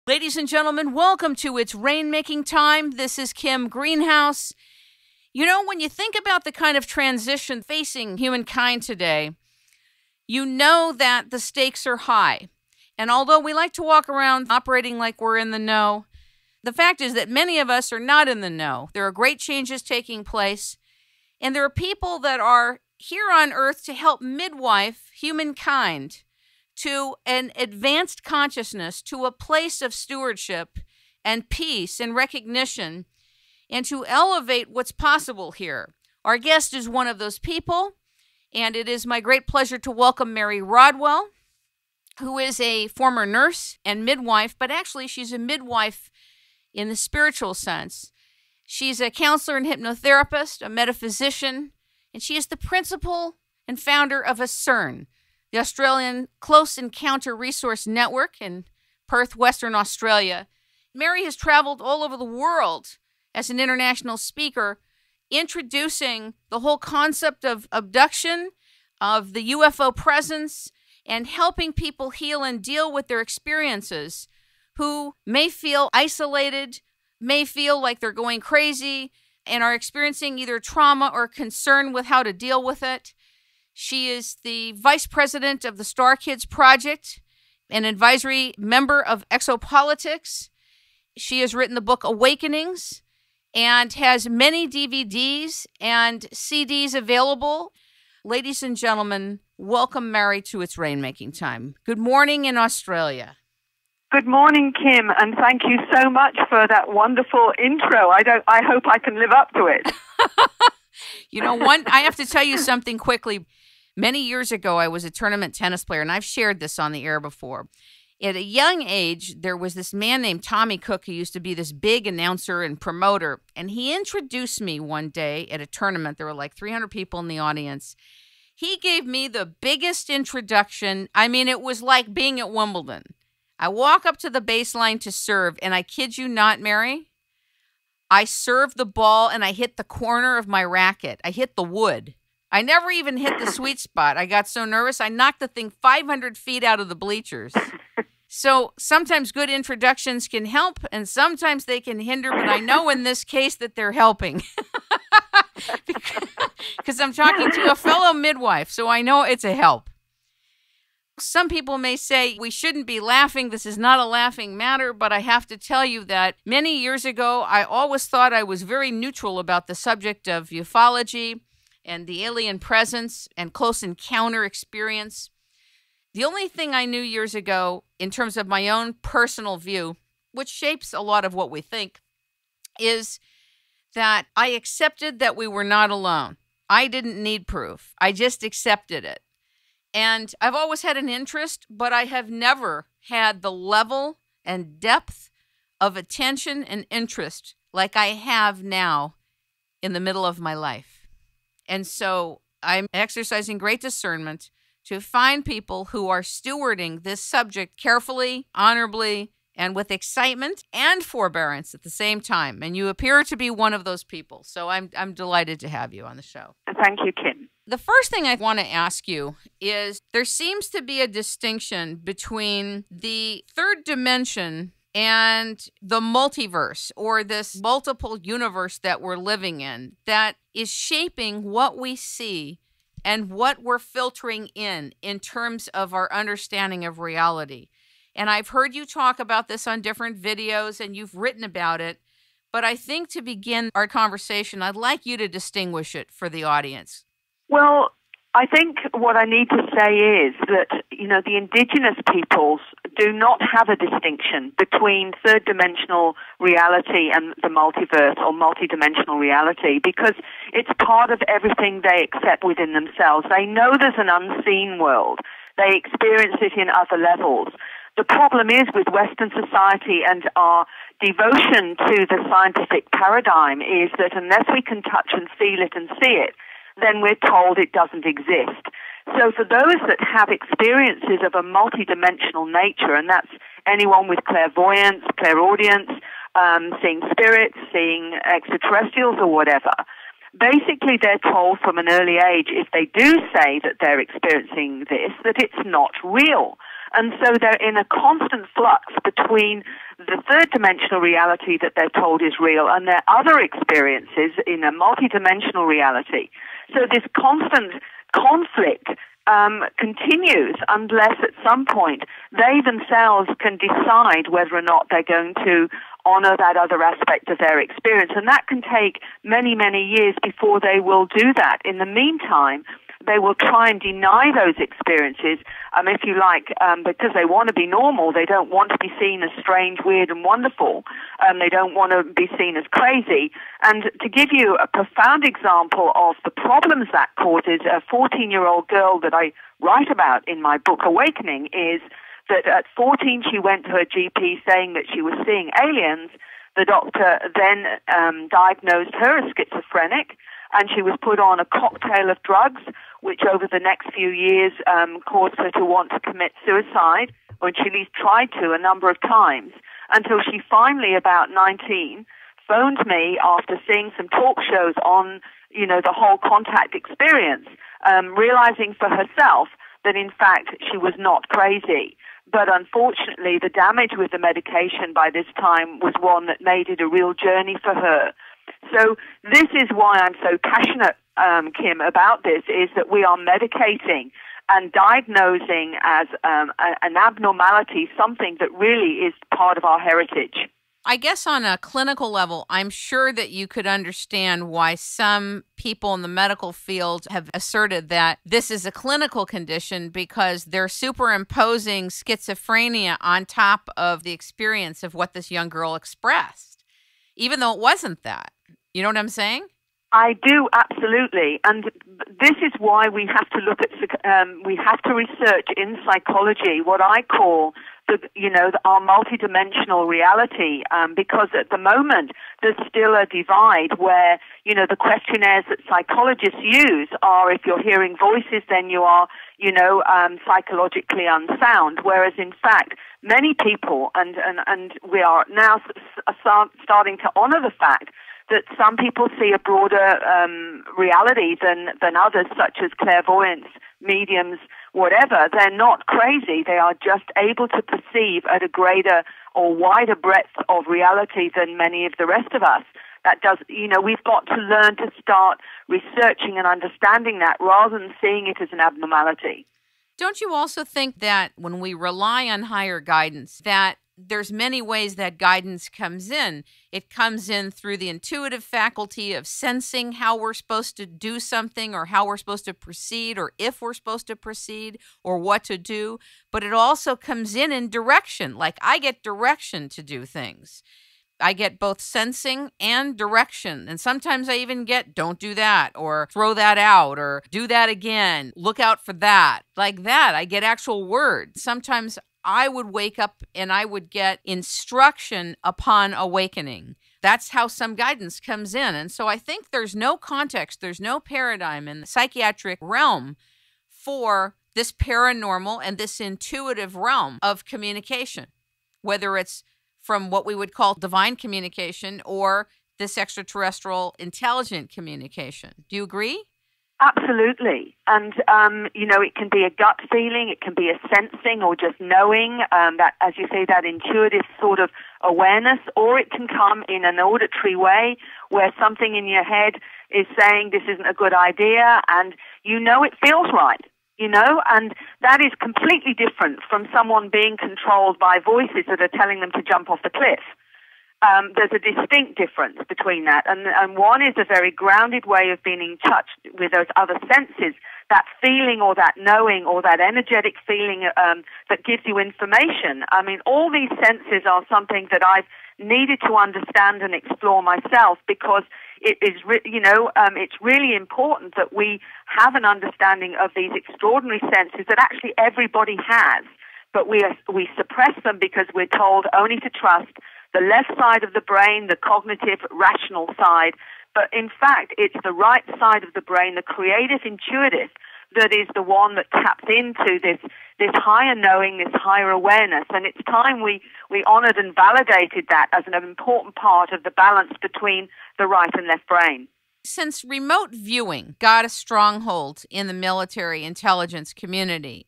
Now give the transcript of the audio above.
Ladies and gentlemen, welcome to It's Rainmaking Time. This is Kim Greenhouse. You know, when you think about the kind of transition facing humankind today, you know that the stakes are high. And although we like to walk around operating like we're in the know, the fact is that many of us are not in the know. There are great changes taking place, and there are people that are here on Earth to help midwife humankind to an advanced consciousness, to a place of stewardship and peace and recognition, and to elevate what's possible here. Our guest is one of those people, and it is my great pleasure to welcome Mary Rodwell, who is a former nurse and midwife, but actually she's a midwife in the spiritual sense. She's a counselor and hypnotherapist, a metaphysician, and she is the principal and founder of ACERN, the Australian Close Encounter Resource Network in Perth, Western Australia. Mary has traveled all over the world as an international speaker, introducing the whole concept of abduction, of the UFO presence, and helping people heal and deal with their experiences who may feel isolated, may feel like they're going crazy, and are experiencing either trauma or concern with how to deal with it. She is the vice president of the Star Kids Project, an advisory member of Exopolitics. She has written the book Awakenings and has many DVDs and CDs available. Ladies and gentlemen, welcome Mary to It's Rainmaking Time. Good morning in Australia. Good morning, Kim, and thank you so much for that wonderful intro. I hope I can live up to it. You know, I have to tell you something quickly. Many years ago, I was a tournament tennis player, and I've shared this on the air before. At a young age, there was this man named Tommy Cook who used to be this big announcer and promoter, and he introduced me one day at a tournament. There were like 300 people in the audience. He gave me the biggest introduction. I mean, it was like being at Wimbledon. I walk up to the baseline to serve, and I kid you not, Mary, I served the ball, and I hit the corner of my racket. I hit the wood. I never even hit the sweet spot. I got so nervous, I knocked the thing 500 feet out of the bleachers. So sometimes good introductions can help, and sometimes they can hinder, but I know in this case that they're helping. Because I'm talking to a fellow midwife, so I know it's a help. Some people may say we shouldn't be laughing. This is not a laughing matter, but I have to tell you that many years ago, I always thought I was very neutral about the subject of ufology and the alien presence and close encounter experience. The only thing I knew years ago, in terms of my own personal view, which shapes a lot of what we think, is that I accepted that we were not alone. I didn't need proof. I just accepted it. And I've always had an interest, but I have never had the level and depth of attention and interest like I have now in the middle of my life. And so I'm exercising great discernment to find people who are stewarding this subject carefully, honorably, and with excitement and forbearance at the same time. And you appear to be one of those people. So I'm delighted to have you on the show. Thank you, Kim. The first thing I want to ask you is there seems to be a distinction between the third dimension and the multiverse, or this multiple universe that we're living in, that is shaping what we see and what we're filtering in terms of our understanding of reality. And I've heard you talk about this on different videos, and you've written about it. But I think to begin our conversation, I'd like you to distinguish it for the audience. Well, I think what I need to say is that, the indigenous peoples do not have a distinction between third-dimensional reality and the multiverse or multidimensional reality, because it's part of everything they accept within themselves. They know there's an unseen world. They experience it in other levels. The problem is with Western society and our devotion to the scientific paradigm is that unless we can touch and feel it and see it, then we're told it doesn't exist. So for those that have experiences of a multidimensional nature, and that's anyone with clairvoyance, clairaudience, seeing spirits, seeing extraterrestrials or whatever, basically they're told from an early age, if they do say that they're experiencing this, that it's not real. And so they're in a constant flux between the third dimensional reality that they're told is real, and their other experiences in a multidimensional reality. So this constant conflict continues unless at some point they themselves can decide whether or not they're going to honor that other aspect of their experience. And that can take many, many years before they will do that. In the meantime, they will try and deny those experiences, if you like, because they want to be normal. They don't want to be seen as strange, weird, and wonderful. They don't want to be seen as crazy. And to give you a profound example of the problems that causes, a 14-year-old girl that I write about in my book, Awakening, is that at 14 she went to her GP saying that she was seeing aliens. The doctor then diagnosed her as schizophrenic, and she was put on a cocktail of drugs, which over the next few years caused her to want to commit suicide, or she at least tried to a number of times, until she finally, about 19, phoned me after seeing some talk shows on, the whole contact experience, realizing for herself that in fact she was not crazy. But unfortunately, the damage with the medication by this time was one that made it a real journey for her. So this is why I'm so passionate, Kim, about this, is that we are medicating and diagnosing as an abnormality something that really is part of our heritage. I guess on a clinical level, I'm sure that you could understand why some people in the medical field have asserted that this is a clinical condition because they're superimposing schizophrenia on top of the experience of what this young girl expressed, even though it wasn't that. You know what I'm saying? I do, absolutely. And this is why we have to look at, we have to research in psychology what I call our multidimensional reality, because at the moment there's still a divide where, the questionnaires that psychologists use are if you're hearing voices, then you are, psychologically unsound, whereas in fact many people, and we are now starting to honor the fact that some people see a broader reality than others, such as clairvoyants, mediums, whatever. They're not crazy. They are just able to perceive at a greater or wider breadth of reality than many of the rest of us. That does, we've got to learn to start researching and understanding that rather than seeing it as an abnormality. Don't you also think that when we rely on higher guidance, that there's many ways that guidance comes in? It comes in through the intuitive faculty of sensing how we're supposed to do something or how we're supposed to proceed or if we're supposed to proceed or what to do. But it also comes in direction. Like I get direction to do things. I get both sensing and direction. And sometimes I even get, don't do that, or throw that out, or do that again. Look out for that. Like that, I get actual words. Sometimes I would wake up and I would get instruction upon awakening. That's how some guidance comes in. And so I think there's no context, there's no paradigm in the psychiatric realm for this paranormal and this intuitive realm of communication, whether it's from what we would call divine communication or this extraterrestrial intelligent communication. Do you agree? Absolutely. And, it can be a gut feeling, it can be a sensing or just knowing, that, as you say, that intuitive sort of awareness, or it can come in an auditory way where something in your head is saying this isn't a good idea and it feels right. And that is completely different from someone being controlled by voices that are telling them to jump off the cliff. There's a distinct difference between that. And one is a very grounded way of being in touch with those other senses, that feeling or that knowing or that energetic feeling that gives you information. I mean, all these senses are something that I've needed to understand and explore myself because it is, it's really important that we have an understanding of these extraordinary senses that actually everybody has, but we suppress them because we're told only to trust the left side of the brain, the cognitive, rational side. But in fact, it's the right side of the brain, the creative, intuitive, that is the one that taps into this higher knowing, this higher awareness. And it's time we honored and validated that as an important part of the balance between the right and left brain. Since remote viewing got a stronghold in the military intelligence community,